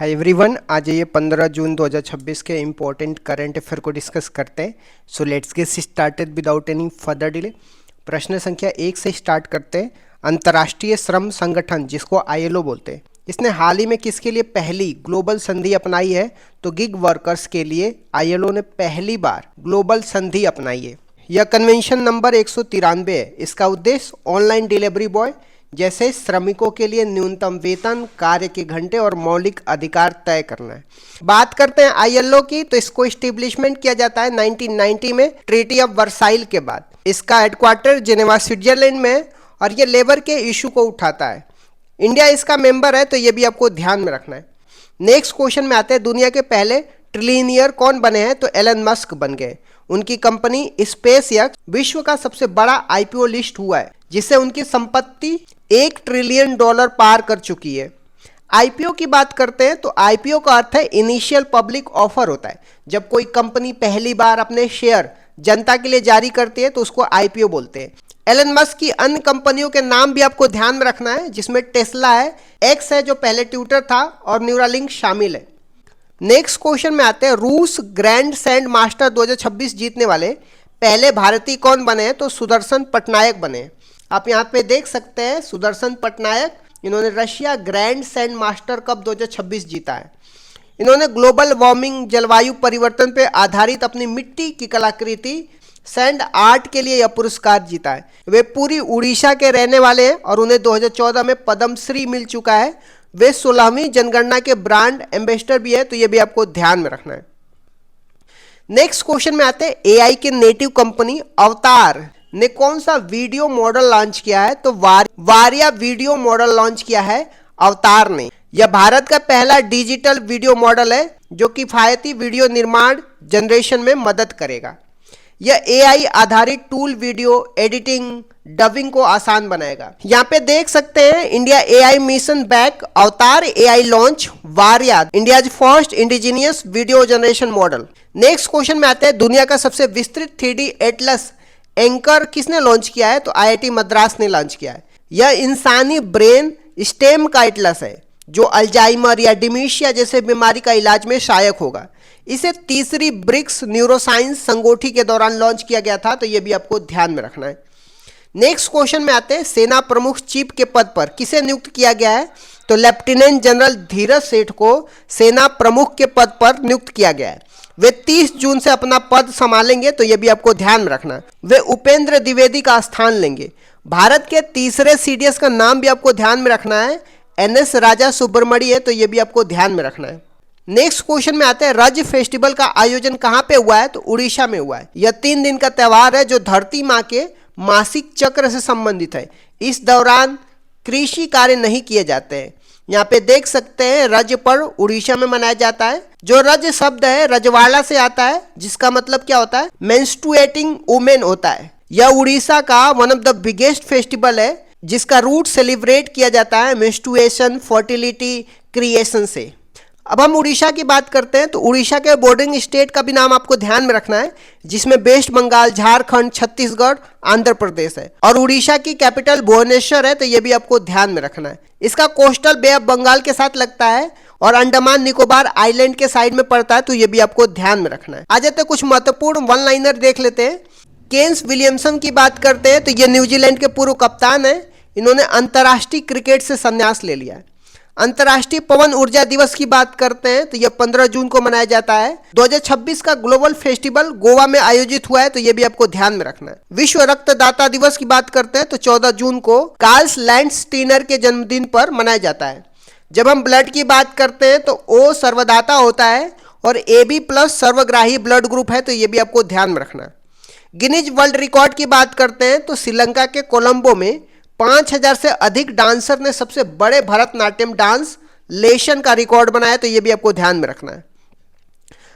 Hi everyone, आज ये 15 जून 2026 के इम्पोर्टेंट करंट अफेयर को डिस्कस करते हैं। So let's get started without any further delay. प्रश्न संख्या 1 से स्टार्ट करते हैं। अंतर्राष्ट्रीय श्रम संगठन, जिसको ILO बोलते हैं, इसने हाल ही में किसके लिए पहली ग्लोबल संधि अपनाई है? तो गिग वर्कर्स के लिए ILO ने पहली बार ग्लोबल संधि अपनाई है। यह कन्वेंशन नंबर 193 है। इसका उद्देश्य ऑनलाइन डिलीवरी बॉय जैसे श्रमिकों के लिए न्यूनतम वेतन, कार्य के घंटे और मौलिक अधिकार तय करना है। बात करते हैं ILO की, तो इसको इस्टेब्लिशमेंट किया जाता है 1990 में ट्रीटी ऑफ वर्साइल के बाद। इसका हेडक्वार्टर जेनेवा स्विट्जरलैंड में है और ये लेबर के इशू को उठाता है। इंडिया इसका मेंबर है, तो ये भी आपको ध्यान में रखना है। नेक्स्ट क्वेश्चन में आते हैं, दुनिया के पहले ट्रिलियनियर कौन बने हैं? तो एलन मस्क बन गए। उनकी कंपनी स्पेस एक्स विश्व का सबसे बड़ा IPO लिस्ट हुआ है, जिससे उनकी संपत्ति $1 ट्रिलियन पार कर चुकी है। IPO की बात करते हैं तो IPO का अर्थ है इनिशियल पब्लिक ऑफर होता है। जब कोई कंपनी पहली बार अपने शेयर जनता के लिए जारी करती है तो उसको IPO बोलते हैं। एलन मस्क की अन्य कंपनियों के नाम भी आपको ध्यान में रखना है, जिसमें टेस्ला है, एक्स है जो पहले ट्विटर था, और न्यूरालिंक शामिल है। नेक्स्ट क्वेश्चन में आते हैं, रूस ग्रैंड सैंड मास्टर 2026 जीतने वाले पहले भारतीय कौन बने हैं? तो सुदर्शन पटनायक बने। आप यहाँ पे देख सकते हैं सुदर्शन पटनायक, इन्होंने Russia grand sand master cup 2026 जीता है। इन्होंने ग्लोबल वार्मिंग, जलवायु परिवर्तन पे आधारित अपनी मिट्टी की कलाकृति सैंड आर्ट के लिए यह पुरस्कार जीता है। वे पूरी उड़ीसा के रहने वाले हैं और उन्हें 2014 में पद्मश्री मिल चुका है। वे 16वीं जनगणना के ब्रांड एम्बेसडर भी है, तो ये भी आपको ध्यान में रखना है। नेक्स्ट क्वेश्चन में आते हैं, AI के नेटिव कंपनी अवतार ने कौन सा वीडियो मॉडल लॉन्च किया है? तो वारिया वीडियो मॉडल लॉन्च किया है अवतार ने। यह भारत का पहला डिजिटल वीडियो मॉडल है जो किफायती वीडियो निर्माण जनरेशन में मदद करेगा। यह AI आधारित टूल वीडियो एडिटिंग, डबिंग को आसान बनाएगा। यहाँ पे देख सकते हैं India AI mission back Avataar AI launch वारिया, India first indigenous video generation model. Next question में आते हैं, दुनिया का सबसे विस्तृत 3D एटलस एंकर किसने लॉन्च किया है? तो IIT मद्रास ने लॉन्च किया है। यह इंसानी ब्रेन स्टेम का एटलस है जो अल्जाइमर या डिमेंशिया जैसे बीमारी का इलाज में सहायक होगा। इसे तीसरी ब्रिक्स न्यूरोसाइंस संगोष्ठी के दौरान लॉन्च किया गया था, तो यह भी आपको ध्यान में रखना है। नेक्स्ट क्वेश्चन में आते हैं, सेना प्रमुख चीफ के पद पर किसे नियुक्त किया गया है? तो लेफ्टिनेंट जनरल धीरज सेठ को सेना प्रमुख के पद पर नियुक्त किया गया है। वे 30 जून से अपना पद संभालेंगे, तो यह भी आपको ध्यान में रखना है। वे उपेंद्र द्विवेदी का स्थान लेंगे। भारत के तीसरे CDS का नाम भी आपको ध्यान में रखना है, NS राजा सुब्रमण्य है, तो यह भी आपको ध्यान में रखना है। नेक्स्ट क्वेश्चन में आते हैं, राज्य फेस्टिवल का आयोजन कहाँ पे हुआ है? तो उड़ीसा में हुआ है। यह 3 दिन का त्यौहार है जो धरती माँ के मासिक चक्र से संबंधित है। इस दौरान कृषि कार्य नहीं किए जाते हैं। यहाँ पे देख सकते हैं रज पर्व उड़ीसा में मनाया जाता है। जो रज शब्द है रजवाड़ा से आता है, जिसका मतलब क्या होता है? मेंस्ट्रुएटिंग वुमेन होता है। यह उड़ीसा का one of the biggest festival है, जिसका रूट सेलिब्रेट किया जाता है मेंस्ट्रुएशन, फर्टिलिटी, क्रिएशन से। अब हम उड़ीसा की बात करते हैं, तो उड़ीसा के बॉर्डरिंग स्टेट का भी नाम आपको ध्यान में रखना है, जिसमें वेस्ट बंगाल, झारखंड, छत्तीसगढ़, आंध्र प्रदेश है और उड़ीसा की कैपिटल भुवनेश्वर है, तो ये भी आपको ध्यान में रखना है। इसका कोस्टल बे ऑफ बंगाल के साथ लगता है और अंडमान निकोबार आइलैंड के साइड में पड़ता है, तो ये भी आपको ध्यान में रखना है। आ जाते हैं कुछ महत्वपूर्ण वन लाइनर देख लेते हैं। केन्स विलियमसन की बात करते हैं, तो ये न्यूजीलैंड के पूर्व कप्तान है। इन्होंने अंतर्राष्ट्रीय क्रिकेट से संन्यास ले लिया है। अंतर्राष्ट्रीय पवन ऊर्जा दिवस की बात करते हैं, तो यह 15 जून को मनाया जाता है। 2026 का ग्लोबल फेस्टिवल गोवा में आयोजित हुआ है, तो यह भी आपको ध्यान में रखना है। विश्व रक्तदाता दिवस की बात करते हैं, तो 14 जून को कार्ल लैंडस्टीनर के जन्मदिन पर मनाया जाता है। जब हम ब्लड की बात करते हैं, तो O सर्वदाता होता है और AB+ सर्वग्राही ब्लड ग्रुप है, तो यह भी आपको ध्यान में रखना है। गिनीज वर्ल्ड रिकॉर्ड की बात करते हैं, तो श्रीलंका के कोलंबो में 5000 से अधिक डांसर ने सबसे बड़े भरतनाट्यम डांस लेशन का रिकॉर्ड बनाया, तो यह भी आपको ध्यान में रखना है।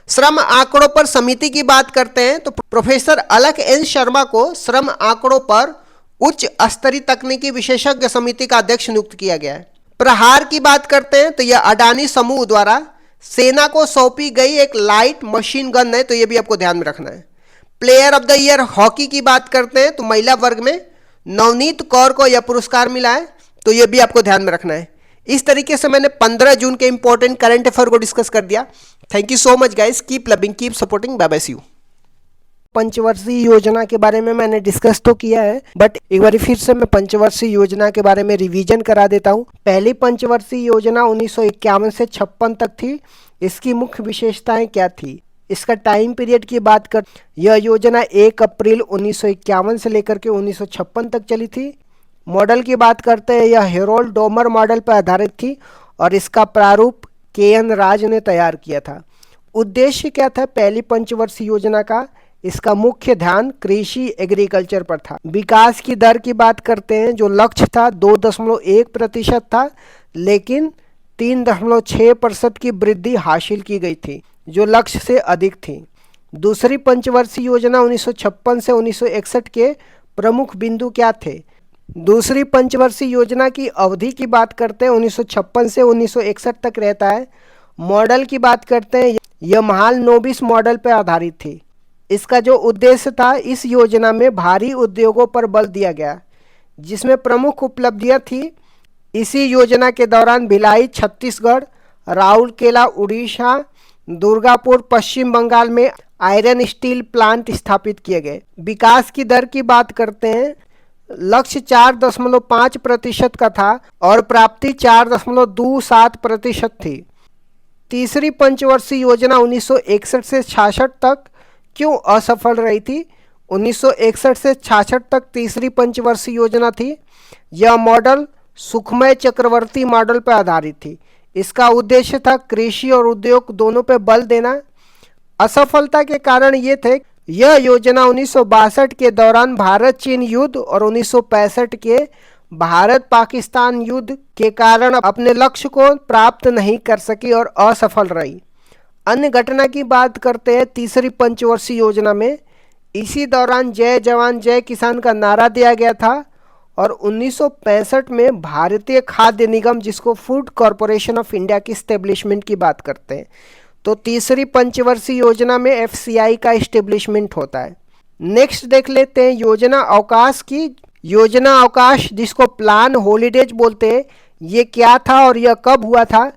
श्रम आंकड़ों पर समिति की बात करते हैं, तो प्रोफेसर अलख N शर्मा को श्रम आंकड़ों पर उच्च स्तरीय तकनीकी विशेषज्ञ समिति का अध्यक्ष नियुक्त किया गया है। प्रहार की बात करते हैं, तो यह अडानी समूह द्वारा सेना को सौंपी गई एक लाइट मशीन गन है, तो यह भी आपको ध्यान में रखना है। Player of the year hockey की बात करते हैं, तो महिला वर्ग में नवनीत कौर को यह पुरस्कार मिला है, तो यह भी आपको ध्यान में रखना है। इस तरीके से मैंने 15 जून के इंपॉर्टेंट करंट अफेयर को डिस्कस कर दिया। Thank you so much guys, keep loving, keep supporting, bye bye, see you. पंचवर्षीय योजना के बारे में मैंने डिस्कस तो किया है, बट एक बार फिर से मैं पंचवर्षीय योजना के बारे में रिवीजन करा देता हूँ। पहली पंचवर्षीय योजना 1951 से 56 तक थी। इसकी मुख्य विशेषताएं क्या थी? इसका टाइम पीरियड की बात कर, यह योजना 1 अप्रैल 1951 से लेकर के 1956 तक चली थी। मॉडल की बात करते हैं, यह हेरोल्ड डोमर मॉडल पर आधारित थी और इसका प्रारूप के.एन. राज ने तैयार किया था। उद्देश्य क्या था पहली पंचवर्षीय योजना का? इसका मुख्य ध्यान कृषि एग्रीकल्चर पर था। विकास की दर की बात करते हैं, जो लक्ष्य था 2.1% था, लेकिन 3.6% की वृद्धि हासिल की गई थी, जो लक्ष्य से अधिक थी। दूसरी पंचवर्षीय योजना 1956 से 1961 के प्रमुख बिंदु क्या थे? दूसरी पंचवर्षीय योजना की अवधि की बात करते हैं, 1956 से 1961 तक रहता है। मॉडल की बात करते हैं, यह महालनोबिस मॉडल पर आधारित थी। इसका जो उद्देश्य था, इस योजना में भारी उद्योगों पर बल दिया गया, जिसमें प्रमुख उपलब्धियां थी। इसी योजना के दौरान भिलाई छत्तीसगढ़, राउरकेला उड़ीसा, दुर्गापुर पश्चिम बंगाल में आयरन स्टील प्लांट स्थापित किए गए। विकास की दर की बात करते हैं, लक्ष्य 4.5% का था और प्राप्ति 4.27% थी। तीसरी पंचवर्षीय योजना 1961 से 66 तक क्यों असफल रही थी? 1961 से 66 तक तीसरी पंचवर्षीय योजना थी। यह मॉडल सुखमय चक्रवर्ती मॉडल पर आधारित थी। इसका उद्देश्य था कृषि और उद्योग दोनों पर बल देना। असफलता के कारण ये थे, यह योजना 1962 के दौरान भारत चीन युद्ध और 1965 के भारत पाकिस्तान युद्ध के कारण अपने लक्ष्य को प्राप्त नहीं कर सकी और असफल रही। अन्य घटना की बात करते हैं, तीसरी पंचवर्षीय योजना में इसी दौरान जय जवान जय किसान का नारा दिया गया था और 1965 में भारतीय खाद्य निगम, जिसको फूड कॉरपोरेशन ऑफ इंडिया की स्टेब्लिशमेंट की बात करते हैं, तो तीसरी पंचवर्षीय योजना में एफसीआई का इस्टेब्लिशमेंट होता है। नेक्स्ट देख लेते हैं योजना अवकाश की। योजना अवकाश, जिसको प्लान हॉलीडेज बोलते हैं, ये क्या था और यह कब हुआ था?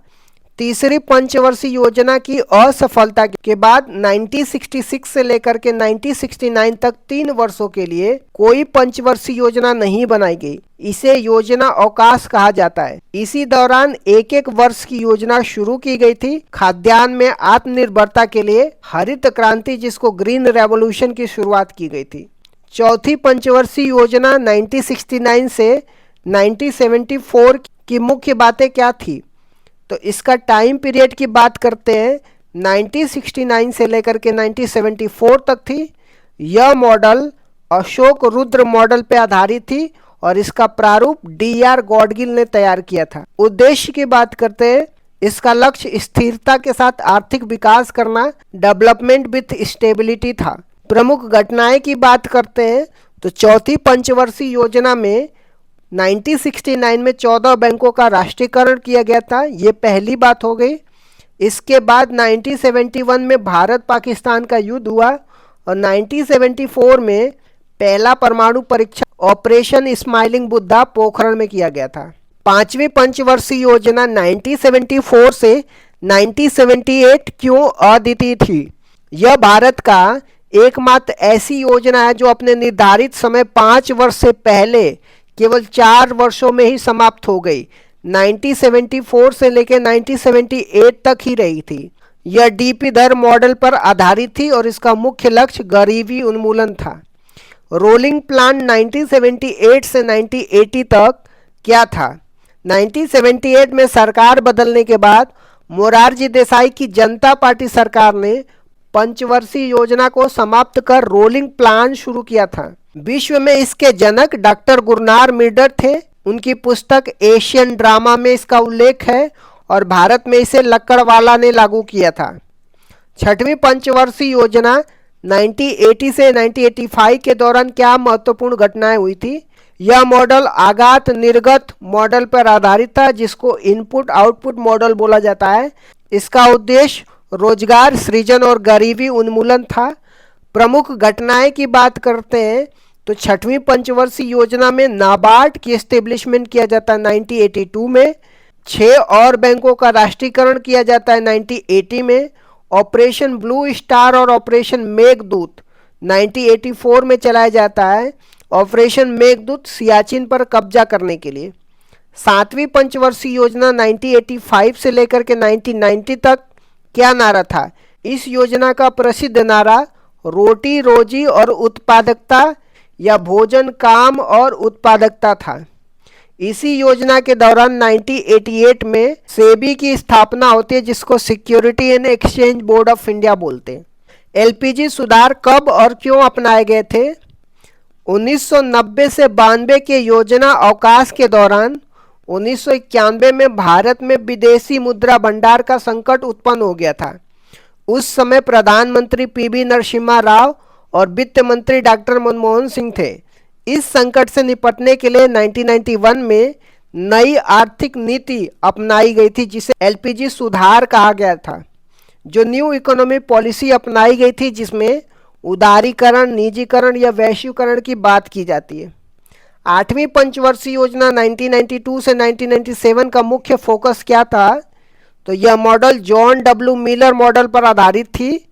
तीसरी पंचवर्षीय योजना की असफलता के बाद 1966 से लेकर के 1969 तक 3 वर्षों के लिए कोई पंचवर्षीय योजना नहीं बनाई गई। इसे योजना अवकाश कहा जाता है। इसी दौरान एक एक वर्ष की योजना शुरू की गई थी। खाद्यान्न में आत्मनिर्भरता के लिए हरित क्रांति, जिसको ग्रीन रेवोल्यूशन की शुरुआत की गई थी। चौथी पंचवर्षीय योजना 1969 से 1974 की मुख्य बातें क्या थी? तो इसका टाइम पीरियड की बात करते हैं, 1969 से लेकर के 1974 तक थी। यह मॉडल अशोक रुद्र मॉडल पर आधारित थी और इसका प्रारूप डी.आर. गॉडगिल ने तैयार किया था। उद्देश्य की बात करते हैं, इसका लक्ष्य स्थिरता के साथ आर्थिक विकास करना, डेवलपमेंट विथ स्टेबिलिटी था। प्रमुख घटनाएं की बात करते हैं, तो चौथी पंचवर्षीय योजना में 1969 में 14 बैंकों का राष्ट्रीयकरण किया गया था। ये पहली बात हो गई। इसके बाद 1971 में भारत पाकिस्तान का युद्ध हुआ और 1974 में पहला परमाणु परीक्षण ऑपरेशन स्माइलिंग बुद्धा पोखरण में किया गया था। पांचवी पंचवर्षीय योजना 1974 से 1978 क्यों अद्वितीय थी? यह भारत का एकमात्र ऐसी योजना है जो अपने निर्धारित समय 5 वर्ष से पहले केवल 4 वर्षों में ही समाप्त हो गई। 1974 से लेकर 1978 तक ही रही थी। यह डीपी दर मॉडल पर आधारित थी और इसका मुख्य लक्ष्य गरीबी उन्मूलन था। रोलिंग प्लान 1978 से 1980 तक क्या था? 1978 में सरकार बदलने के बाद मोरारजी देसाई की जनता पार्टी सरकार ने पंचवर्षीय योजना को समाप्त कर रोलिंग प्लान शुरू किया था। विश्व में इसके जनक डॉक्टर गुरनार मिर्डर थे। उनकी पुस्तक एशियन ड्रामा में इसका उल्लेख है और भारत में इसे लक्कड़वाला ने लागू किया था। छठवीं पंचवर्षीय योजना 1980 से 1985 के दौरान क्या महत्वपूर्ण घटनाएं हुई थी? यह मॉडल आगात निर्गत मॉडल पर आधारित था, जिसको इनपुट आउटपुट मॉडल बोला जाता है। इसका उद्देश्य रोजगार सृजन और गरीबी उन्मूलन था। प्रमुख घटनाएं की बात करते हैं, तो छठवीं पंचवर्षीय योजना में नाबार्ड की एस्टेब्लिशमेंट किया जाता है 1982 में। 6 और बैंकों का राष्ट्रीयकरण किया जाता है 1980 में। ऑपरेशन ब्लू स्टार और ऑपरेशन मेघदूत 1984 में चलाया जाता है। ऑपरेशन मेघदूत सियाचिन पर कब्जा करने के लिए। 7वीं पंचवर्षीय योजना 1985 से लेकर के 1990 तक क्या नारा था? इस योजना का प्रसिद्ध नारा रोटी रोजी और उत्पादकता या भोजन काम और उत्पादकता था। इसी योजना के दौरान 1988 में सेबी की स्थापना होती है, जिसको security and exchange board of India बोलते हैं। एलपीजी सुधार कब और क्यों अपनाए गए थे? 1990 से 92 के योजना अवकाश के दौरान 1991 में भारत में विदेशी मुद्रा भंडार का संकट उत्पन्न हो गया था। उस समय प्रधानमंत्री पीवी नरसिम्हा राव और वित्त मंत्री डॉक्टर मनमोहन सिंह थे। इस संकट से निपटने के लिए 1991 में नई आर्थिक नीति अपनाई गई थी, जिसे एलपीजी सुधार कहा गया था। जो न्यू इकोनॉमी पॉलिसी अपनाई गई थी, जिसमें उदारीकरण, निजीकरण या वैश्वीकरण की बात की जाती है। 8वीं पंचवर्षीय योजना 1992 से 1997 का मुख्य फोकस क्या था? तो यह model John W Miller model पर आधारित थी।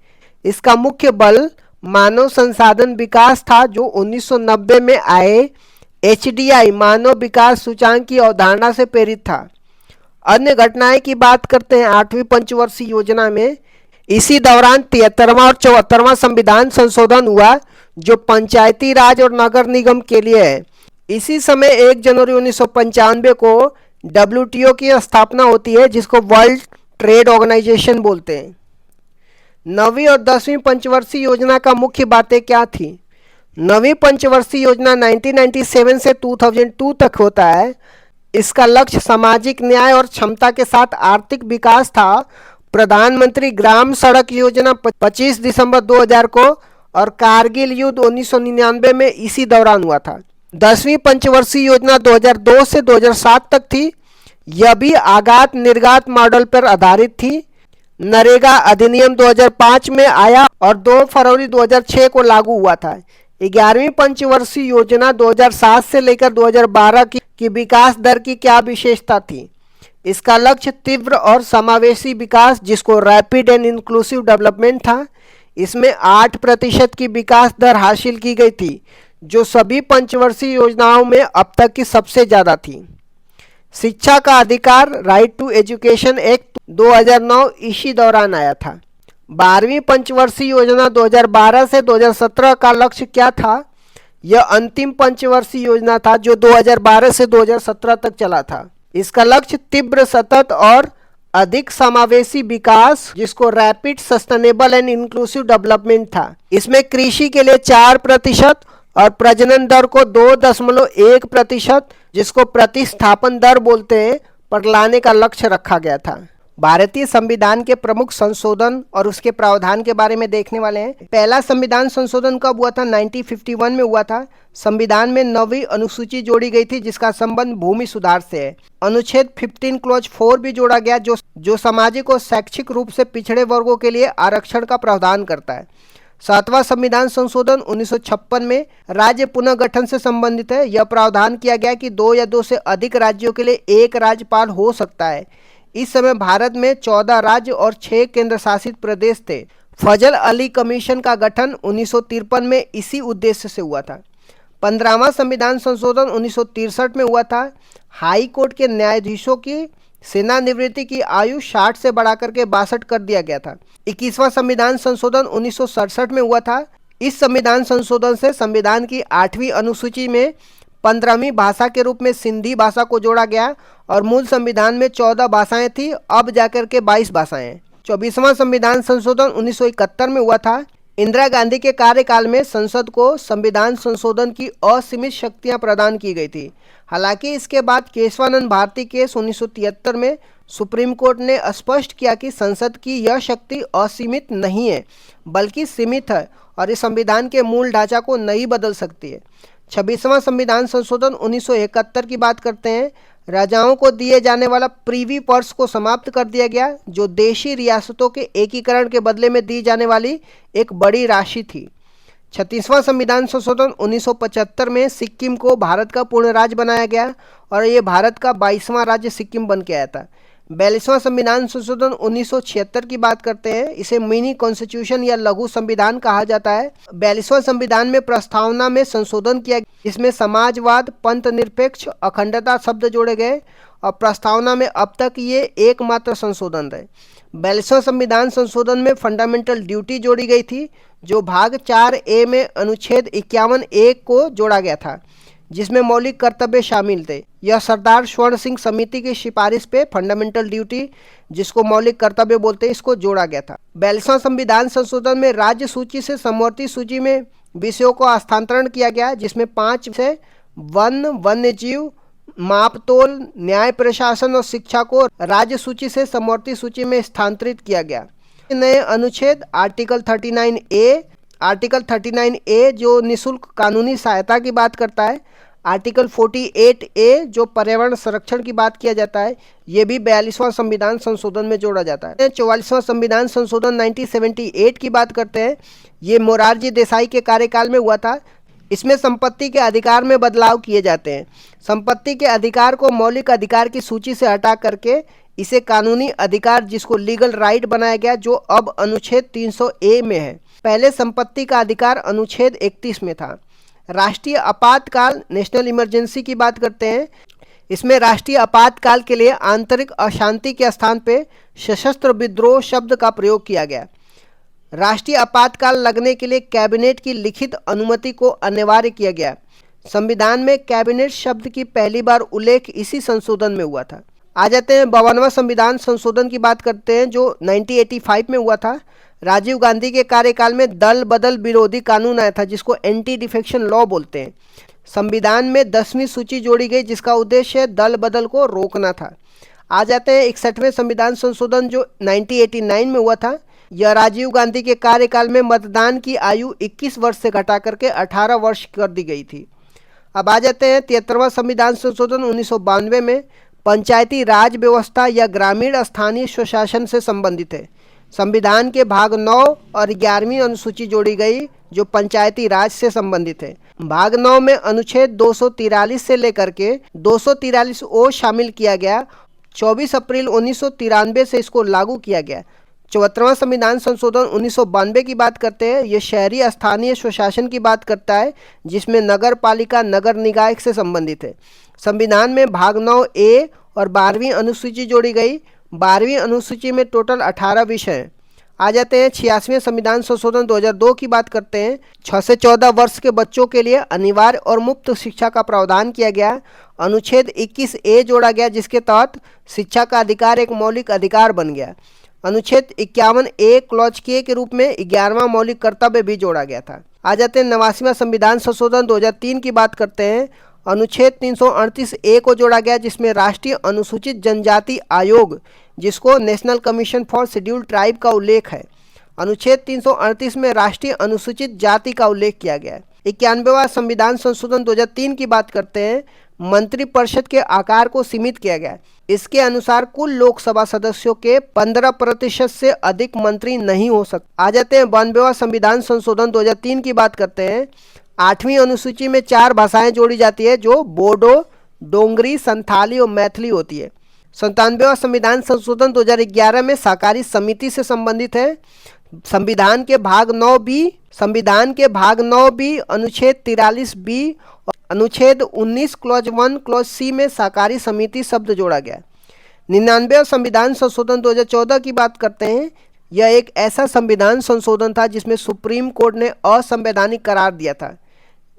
इसका मुख्य बल मानव संसाधन विकास था, जो 1990 में आए एचडीआई मानव विकास सूचांक की अवधारणा से प्रेरित था। अन्य घटनाएं की बात करते हैं 8वीं पंचवर्षीय योजना में। इसी दौरान 73वां और 74वां संविधान संशोधन हुआ, जो पंचायती राज और नगर निगम के लिए है। इसी समय 1 जनवरी 1995 को डब्ल्यूटीओ की स्थापना होती है, जिसको वर्ल्ड ट्रेड ऑर्गेनाइजेशन बोलते हैं। 9वीं और 10वीं पंचवर्षीय योजना का मुख्य बातें क्या थी? 9वीं पंचवर्षीय योजना 1997 से 2002 तक होता है। इसका लक्ष्य सामाजिक न्याय और क्षमता के साथ आर्थिक विकास था। प्रधानमंत्री ग्राम सड़क योजना 25 दिसंबर 2000 को और कारगिल युद्ध 1999 में इसी दौरान हुआ था। 10वीं पंचवर्षीय योजना 2002 से 2007 तक थी। यह भी आगात निर्गात मॉडल पर आधारित थी। नरेगा अधिनियम 2005 में आया और 2 फरवरी 2006 को लागू हुआ था। 11वीं पंचवर्षीय योजना 2007 से लेकर 2012 की विकास दर की क्या विशेषता थी? इसका लक्ष्य तीव्र और समावेशी विकास, जिसको रैपिड एंड इंक्लूसिव डेवलपमेंट था। इसमें 8% की विकास दर हासिल की गई थी, जो सभी पंचवर्षीय योजनाओं में अब तक की सबसे ज़्यादा थी। शिक्षा का अधिकार राइट टू एजुकेशन एक्ट 2009 इसी दौरान आया था। 12वीं पंचवर्षीय योजना 2012 से 2017 का लक्ष्य क्या था? यह अंतिम पंचवर्षीय योजना था, जो 2012 से 2017 तक चला था। इसका लक्ष्य तीव्र, सतत और अधिक समावेशी विकास, जिसको rapid sustainable and inclusive development था। इसमें कृषि के लिए 4% और प्रजनन दर को 2.1%, जिसको प्रतिस्थापन दर बोलते हैं, पर लाने का लक्ष्य रखा गया था। भारतीय संविधान के प्रमुख संशोधन और उसके प्रावधान के बारे में देखने वाले हैं। पहला संविधान संशोधन कब हुआ था? 1951 में हुआ था। संविधान में 9वीं अनुसूची जोड़ी गई थी, जिसका संबंध भूमि सुधार से है। अनुच्छेद 15 क्लॉज 4 भी जोड़ा गया, जो सामाजिक और शैक्षिक रूप से पिछड़े वर्गों के लिए आरक्षण का प्रावधान करता है। 7वां संविधान संशोधन 1956 में राज्य पुनर्गठन से संबंधित है। यह प्रावधान किया गया कि 2 या 2 से अधिक राज्यों के लिए एक राज्यपाल हो सकता है। इस समय भारत में 14 राज्य और 6 केंद्र शासित प्रदेश थे। फजल अली कमीशन का गठन 1953 में इसी उद्देश्य से हुआ था। 15वां संविधान संशोधन 1963 में हुआ था। हाई कोर्ट के न्यायाधीशों की सेवानिवृत्ति की आयु 60 से बढ़ाकर के 62 कर दिया गया था। 21वां संविधान संशोधन 1967 में हुआ था। इस संविधान संशोधन से संविधान की 8वीं अनुसूची में 15वीं भाषा के रूप में सिंधी भाषा को जोड़ा गया और मूल संविधान में 14 भाषाएं थी, अब जाकर के 22 भाषाएं हैं। 24वां संविधान संशोधन 1971 में हुआ था। इंदिरा गांधी के कार्यकाल में संसद को संविधान संशोधन की असीमित शक्तियां प्रदान की गई थी। हालांकि इसके बाद केशवानंद भारती केस 1973 में सुप्रीम कोर्ट ने स्पष्ट किया कि संसद की यह शक्ति असीमित नहीं है, बल्कि सीमित है और इस संविधान के मूल ढांचा को नहीं बदल सकती है। 26वां संविधान संशोधन 1971 की बात करते हैं। राजाओं को दिए जाने वाला प्रीवी पर्स को समाप्त कर दिया गया, जो देशी रियासतों के एकीकरण के बदले में दी जाने वाली एक बड़ी राशि थी। 36वां संविधान संशोधन 1975 में सिक्किम को भारत का पूर्ण राज्य बनाया गया और ये भारत का 22वां राज्य सिक्किम बन के आया था। 42वां संविधान संशोधन 1976 की बात करते हैं, इसे मिनी कॉन्स्टिट्यूशन या लघु संविधान कहा जाता है। 42वां संविधान में प्रस्तावना में संशोधन किया, इसमें समाजवाद, पंथ निरपेक्ष, अखंडता शब्द जोड़े गए और प्रस्तावना में अब तक ये एकमात्र संशोधन है। 42वां संविधान संशोधन में फंडामेंटल ड्यूटी जोड़ी गई थी, जो भाग 4A में अनुच्छेद 51A को जोड़ा गया था, जिसमें मौलिक कर्तव्य शामिल थे। यह सरदार स्वर्ण सिंह समिति की सिफारिश पे फंडामेंटल ड्यूटी, जिसको मौलिक कर्तव्य बोलते हैं, इसको जोड़ा गया था। 42वां संविधान संशोधन में राज्य सूची से समवर्ती सूची में विषयों को हस्तांतरण किया गया, जिसमें 5 से वन, वन्य जीव, मापतोल, न्याय प्रशासन और शिक्षा को राज्य सूची से समवर्ती सूची में स्थानांतरित किया गया। नए अनुच्छेद आर्टिकल 39A जो निःशुल्क कानूनी सहायता की बात करता है, आर्टिकल 48A जो पर्यावरण संरक्षण की बात किया जाता है, ये भी 42वां संविधान संशोधन में जोड़ा जाता है। 44वां संविधान संशोधन 1978 की बात करते हैं, ये मोरारजी देसाई के कार्यकाल में हुआ था। इसमें संपत्ति के अधिकार में बदलाव किए जाते हैं। संपत्ति के अधिकार को मौलिक अधिकार की सूची से हटा करके इसे कानूनी अधिकार, जिसको लीगल राइट बनाया गया, जो अब अनुच्छेद 300A में है। पहले संपत्ति का अधिकार अनुच्छेद 31 में था। राष्ट्रीय आपातकाल, नेशनल इमरजेंसी की बात करते हैं, इसमें राष्ट्रीय आपातकाल के लिए आंतरिक अशांति के स्थान पे सशस्त्र विद्रोह शब्द का प्रयोग किया गया। राष्ट्रीय आपातकाल लगने के लिए कैबिनेट की लिखित अनुमति को अनिवार्य किया गया। संविधान में कैबिनेट शब्द की पहली बार उल्लेख इसी संशोधन में हुआ था। आ जाते हैं 52वां संविधान संशोधन की बात करते हैं, जो 1985 में हुआ था। राजीव गांधी के कार्यकाल में दल बदल विरोधी कानून आया था, जिसको एंटी डिफेक्शन लॉ बोलते हैं। संविधान में 10वीं सूची जोड़ी गई, जिसका उद्देश्य दल बदल को रोकना था। आ जाते हैं 61वें संविधान संशोधन, जो 1989 में हुआ था। यह राजीव गांधी के कार्यकाल में मतदान की आयु 21 वर्ष से घटा करके 18 वर्ष कर दी गई थी। अब आ जाते हैं 73वां संविधान संशोधन 1992 में, पंचायती राज व्यवस्था या ग्रामीण स्थानीय स्वशासन से संबंधित है। संविधान के भाग 9 और 11वीं अनुसूची जोड़ी गई, जो पंचायती राज से संबंधित है। भाग 9 में अनुच्छेद 243 से लेकर के 243O शामिल किया गया। 24 अप्रैल 1993 से इसको लागू किया गया। 74वां संविधान संशोधन 1992 की बात करते हैं, ये शहरी स्थानीय स्वशासन की बात करता है, जिसमें नगर पालिका नगर निकाय से संबंधित है। संविधान में भाग 9A और 12वीं अनुसूची जोड़ी गई। 12वीं अनुसूची में टोटल 18 विषय हैं। आ जाते हैं 86वें संविधान संशोधन 2002 की बात करते हैं। 6 से 14 वर्ष के बच्चों के लिए अनिवार्य और मुफ्त शिक्षा का प्रावधान किया गया। अनुच्छेद 21A जोड़ा गया, जिसके तहत शिक्षा का अधिकार एक मौलिक अधिकार बन गया। अनुच्छेद 51A क्लॉज K के रूप में 11वां मौलिक कर्तव्य भी जोड़ा गया था। आ जाते हैं 89वां संविधान संशोधन 2003 की बात करते हैं। अनुच्छेद 338A को जोड़ा गया, जिसमें राष्ट्रीय अनुसूचित जनजाति आयोग, जिसको national commission for scheduled tribe का उल्लेख है। अनुच्छेद 338 में राष्ट्रीय अनुसूचित जाति का उल्लेख किया गया है। 91वां संविधान संशोधन 2003 की बात करते हैं। मंत्रिपरिषद के आकार को सीमित किया गया। इसके अनुसार कुल लोकसभा सदस्यों के 15% से अधिक मंत्री नहीं हो सकते। आ जाते हैं 92वां संविधान संशोधन 2003 की बात करते हैं। 8वीं अनुसूची में 4 भाषाएं जोड़ी जाती है, जो बोडो, डोंगरी, संथाली और मैथिली होती है। 97वां संविधान संशोधन 2011 में सहकारी समिति से संबंधित है। संविधान के भाग 9B अनुच्छेद 43B और अनुच्छेद 19 क्लॉज 1 क्लॉज C में सहकारी समिति शब्द जोड़ा गया। 99वां संविधान संशोधन 2014 की बात करते हैं। यह एक ऐसा संविधान संशोधन था जिसमें सुप्रीम कोर्ट ने असंवैधानिक करार दिया था।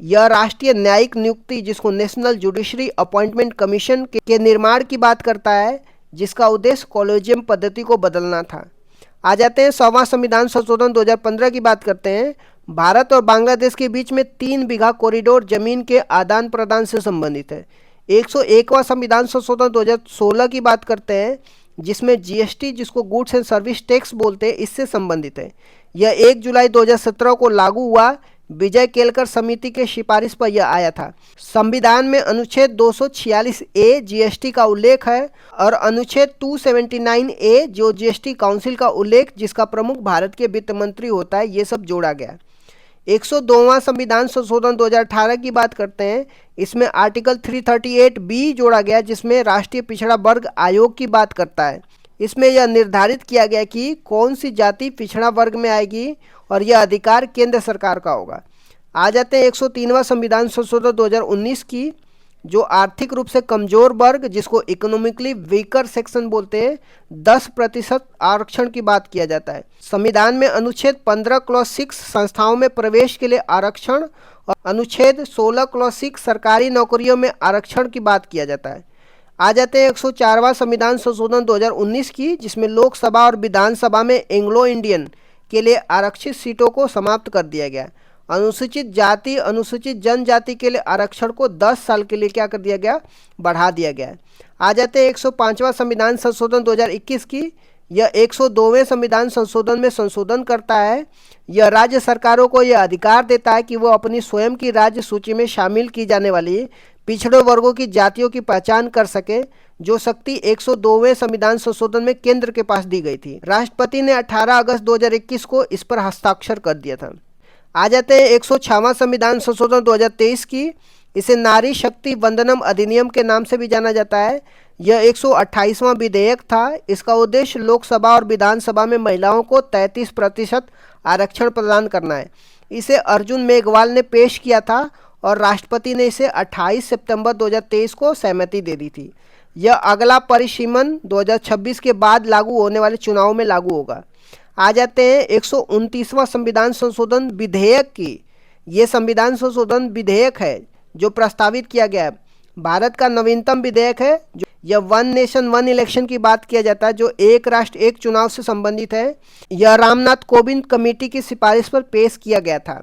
यह राष्ट्रीय न्यायिक नियुक्ति, जिसको नेशनल जुडिशरी अपॉइंटमेंट कमीशन के निर्माण की बात करता है, जिसका उद्देश्य कॉलेजियम पद्धति को बदलना था। आ जाते हैं 100वां संविधान संशोधन 2015 की बात करते हैं। भारत और बांग्लादेश के बीच में 3 बीघा कॉरिडोर जमीन के आदान प्रदान से संबंधित है। 101वां संविधान संशोधन 2016 की बात करते हैं, जिसमें GST, जिसको गुड्स एंड सर्विस टैक्स बोलते हैं, इससे संबंधित है। यह 1 जुलाई 2017 को लागू हुआ। विजय केलकर समिति के सिफारिश पर यह आया था। संविधान में अनुच्छेद 246A GST का उल्लेख है और अनुच्छेद 279A जो GST काउंसिल का उल्लेख, जिसका प्रमुख भारत के वित्त मंत्री होता है, ये सब जोड़ा गया। 102वां संविधान संशोधन 2018 की बात करते हैं। इसमें आर्टिकल 338 बी जोड़ा गया, जिसमें राष्ट्रीय पिछड़ा वर्ग आयोग की बात करता है। इसमें यह निर्धारित किया गया कि कौन सी जाति पिछड़ा वर्ग में आएगी और यह अधिकार केंद्र सरकार का होगा। आ जाते हैं 103वां संविधान संशोधन 2019 की, जो आर्थिक रूप से कमजोर वर्ग, जिसको इकोनॉमिकली वीकर सेक्शन बोलते हैं, 10% आरक्षण की बात किया जाता है। संविधान में अनुच्छेद 15 क्लॉज 6 संस्थाओं में प्रवेश के लिए आरक्षण और अनुच्छेद 16 क्लॉज 6 सरकारी नौकरियों में आरक्षण की बात किया जाता है। आ जाते हैं 104वां संविधान संशोधन 2019 की, जिसमें लोकसभा और विधानसभा में एंग्लो इंडियन के लिए आरक्षित सीटों को समाप्त कर दिया गया। अनुसूचित जाति अनुसूचित जनजाति के लिए आरक्षण को 10 साल के लिए क्या कर दिया गया, बढ़ा दिया गया। आ जाते हैं 105वां संविधान संशोधन 2021 की। यह 102वें संविधान संशोधन में संशोधन करता है। यह राज्य सरकारों को यह अधिकार देता है कि वो अपनी स्वयं की राज्य सूची में शामिल की जाने वाली पिछड़े वर्गों की जातियों की पहचान कर सके, जो शक्ति 102वें संविधान संशोधन में केंद्र के पास दी गई थी। राष्ट्रपति ने 18 अगस्त 2021 को इस पर हस्ताक्षर कर दिया था। आ जाते हैं 106वां संविधान संशोधन 2023 की। इसे नारी शक्ति वंदनम अधिनियम के नाम से भी जाना जाता है। यह 128वां विधेयक था। इसका उद्देश्य लोकसभा और विधानसभा में महिलाओं को 33% आरक्षण प्रदान करना है। इसे अर्जुन मेघवाल ने पेश किया था और राष्ट्रपति ने इसे 28 सितंबर 2023 को सहमति दे दी थी। यह अगला परिसीमन 2026 के बाद लागू होने वाले चुनाव में लागू होगा। आ जाते हैं 129वां संविधान संशोधन विधेयक की। ये संविधान संशोधन विधेयक है जो प्रस्तावित किया गया है। भारत का नवीनतम विधेयक है। जो यह वन नेशन वन इलेक्शन की बात किया जाता है, जो एक राष्ट्र एक चुनाव से संबंधित है। यह रामनाथ कोविंद कमेटी की सिफारिश पर पेश किया गया था।